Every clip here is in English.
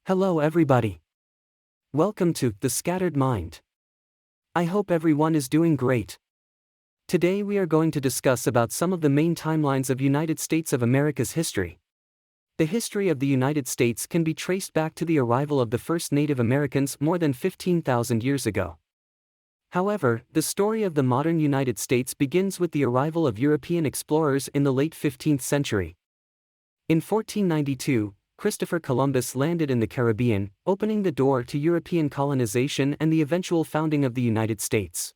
Hello everybody. Welcome to The Scattered Mind. I hope everyone is doing great. Today we are going to discuss about some of the main timelines of United States of America's history. The history of the United States can be traced back to the arrival of the first Native Americans more than 15,000 years ago. However, the story of the modern United States begins with the arrival of European explorers in the late 15th century. In 1492, Christopher Columbus landed in the Caribbean, opening the door to European colonization and the eventual founding of the United States.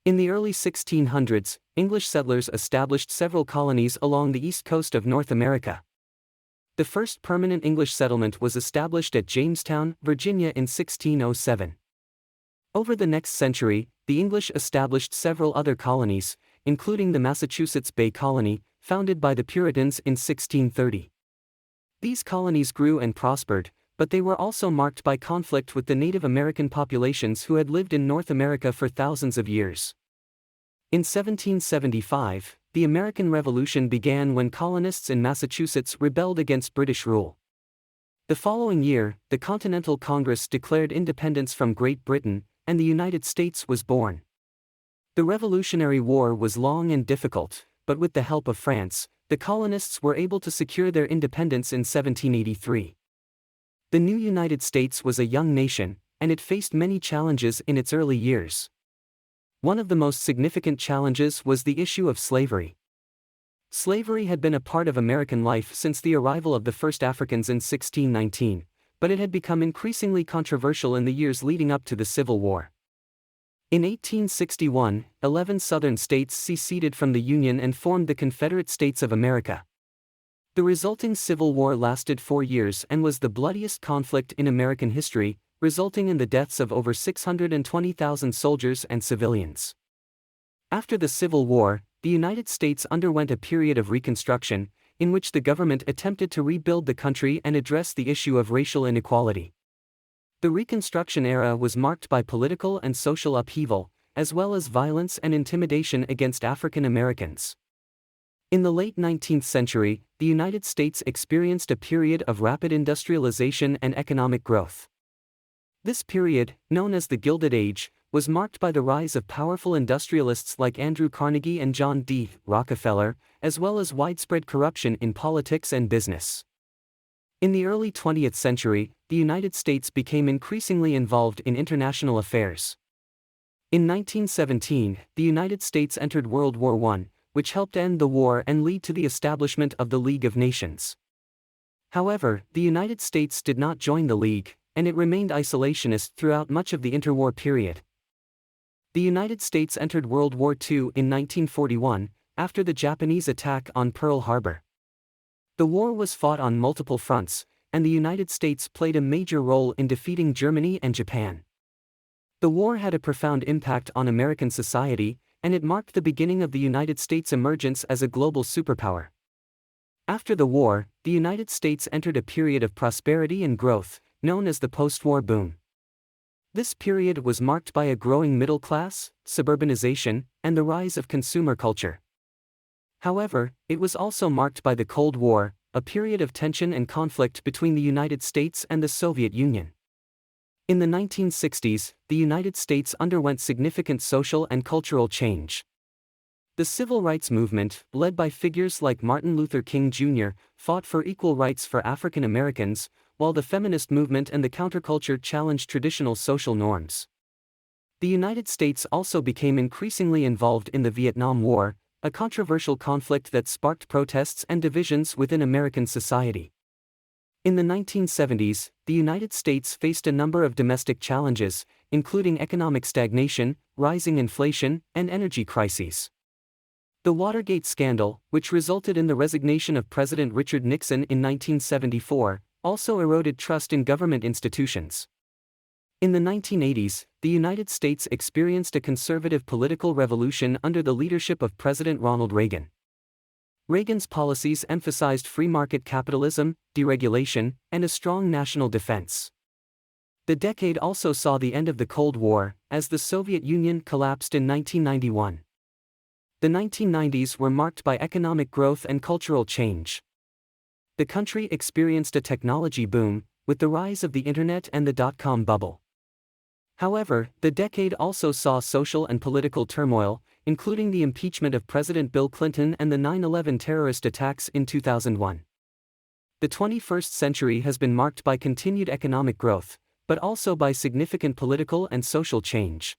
In the early 1600s, English settlers established several colonies along the east coast of North America. The first permanent English settlement was established at Jamestown, Virginia in 1607. Over the next century, the English established several other colonies, including the Massachusetts Bay Colony, founded by the Puritans in 1630. These colonies grew and prospered, but they were also marked by conflict with the Native American populations who had lived in North America for thousands of years. In 1775, the American Revolution began when colonists in Massachusetts rebelled against British rule. The following year, the Continental Congress declared independence from Great Britain, and the United States was born. The Revolutionary War was long and difficult, but with the help of France, the colonists were able to secure their independence in 1783. The new United States was a young nation, and it faced many challenges in its early years. One of the most significant challenges was the issue of slavery. Slavery had been a part of American life since the arrival of the first Africans in 1619, but it had become increasingly controversial in the years leading up to the Civil War. In 1861, 11 Southern states seceded from the Union and formed the Confederate States of America. The resulting Civil War lasted 4 years and was the bloodiest conflict in American history, resulting in the deaths of over 620,000 soldiers and civilians. After the Civil War, the United States underwent a period of Reconstruction, in which the government attempted to rebuild the country and address the issue of racial inequality. The Reconstruction era was marked by political and social upheaval, as well as violence and intimidation against African Americans. In the late 19th century, the United States experienced a period of rapid industrialization and economic growth. This period, known as the Gilded Age, was marked by the rise of powerful industrialists like Andrew Carnegie and John D. Rockefeller, as well as widespread corruption in politics and business. In the early 20th century, the United States became increasingly involved in international affairs. In 1917, the United States entered World War I, which helped end the war and lead to the establishment of the League of Nations. However, the United States did not join the League, and it remained isolationist throughout much of the interwar period. The United States entered World War II in 1941, after the Japanese attack on Pearl Harbor. The war was fought on multiple fronts, and the United States played a major role in defeating Germany and Japan. The war had a profound impact on American society, and it marked the beginning of the United States' emergence as a global superpower. After the war, the United States entered a period of prosperity and growth, known as the post-war boom. This period was marked by a growing middle class, suburbanization, and the rise of consumer culture. However, it was also marked by the Cold War, a period of tension and conflict between the United States and the Soviet Union. In the 1960s, the United States underwent significant social and cultural change. The civil rights movement, led by figures like Martin Luther King Jr., fought for equal rights for African Americans, while the feminist movement and the counterculture challenged traditional social norms. The United States also became increasingly involved in the Vietnam War, a controversial conflict that sparked protests and divisions within American society. In the 1970s, the United States faced a number of domestic challenges, including economic stagnation, rising inflation, and energy crises. The Watergate scandal, which resulted in the resignation of President Richard Nixon in 1974, also eroded trust in government institutions. In the 1980s, the United States experienced a conservative political revolution under the leadership of President Ronald Reagan. Reagan's policies emphasized free market capitalism, deregulation, and a strong national defense. The decade also saw the end of the Cold War, as the Soviet Union collapsed in 1991. The 1990s were marked by economic growth and cultural change. The country experienced a technology boom, with the rise of the internet and the dot-com bubble. However, the decade also saw social and political turmoil, including the impeachment of President Bill Clinton and the 9/11 terrorist attacks in 2001. The 21st century has been marked by continued economic growth, but also by significant political and social change.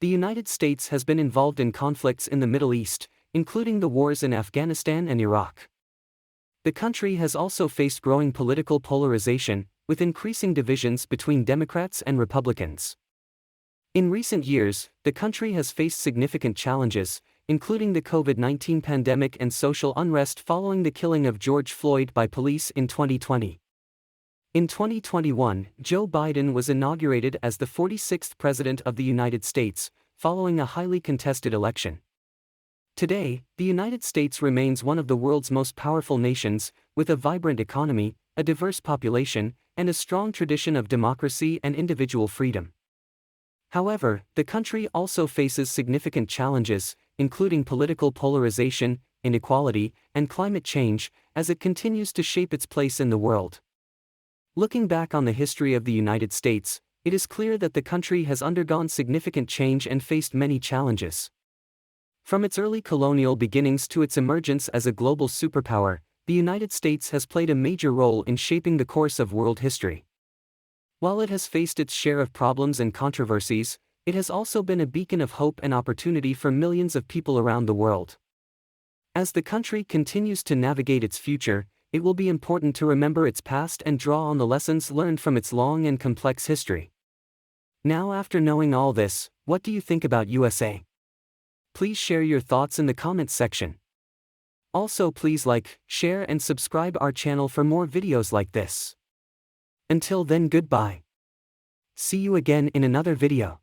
The United States has been involved in conflicts in the Middle East, including the wars in Afghanistan and Iraq. The country has also faced growing political polarization, with increasing divisions between Democrats and Republicans. In recent years, the country has faced significant challenges, including the COVID-19 pandemic and social unrest following the killing of George Floyd by police in 2020. In 2021, Joe Biden was inaugurated as the 46th President of the United States, following a highly contested election. Today, the United States remains one of the world's most powerful nations, with a vibrant economy, a diverse population, and a strong tradition of democracy and individual freedom. However, the country also faces significant challenges, including political polarization, inequality, and climate change, as it continues to shape its place in the world. Looking back on the history of the United States, it is clear that the country has undergone significant change and faced many challenges. From its early colonial beginnings to its emergence as a global superpower, the United States has played a major role in shaping the course of world history. While it has faced its share of problems and controversies, it has also been a beacon of hope and opportunity for millions of people around the world. As the country continues to navigate its future, it will be important to remember its past and draw on the lessons learned from its long and complex history. Now, after knowing all this, what do you think about USA? Please share your thoughts in the comments section. Also, please like, share and subscribe our channel for more videos like this. Until then, goodbye. See you again in another video.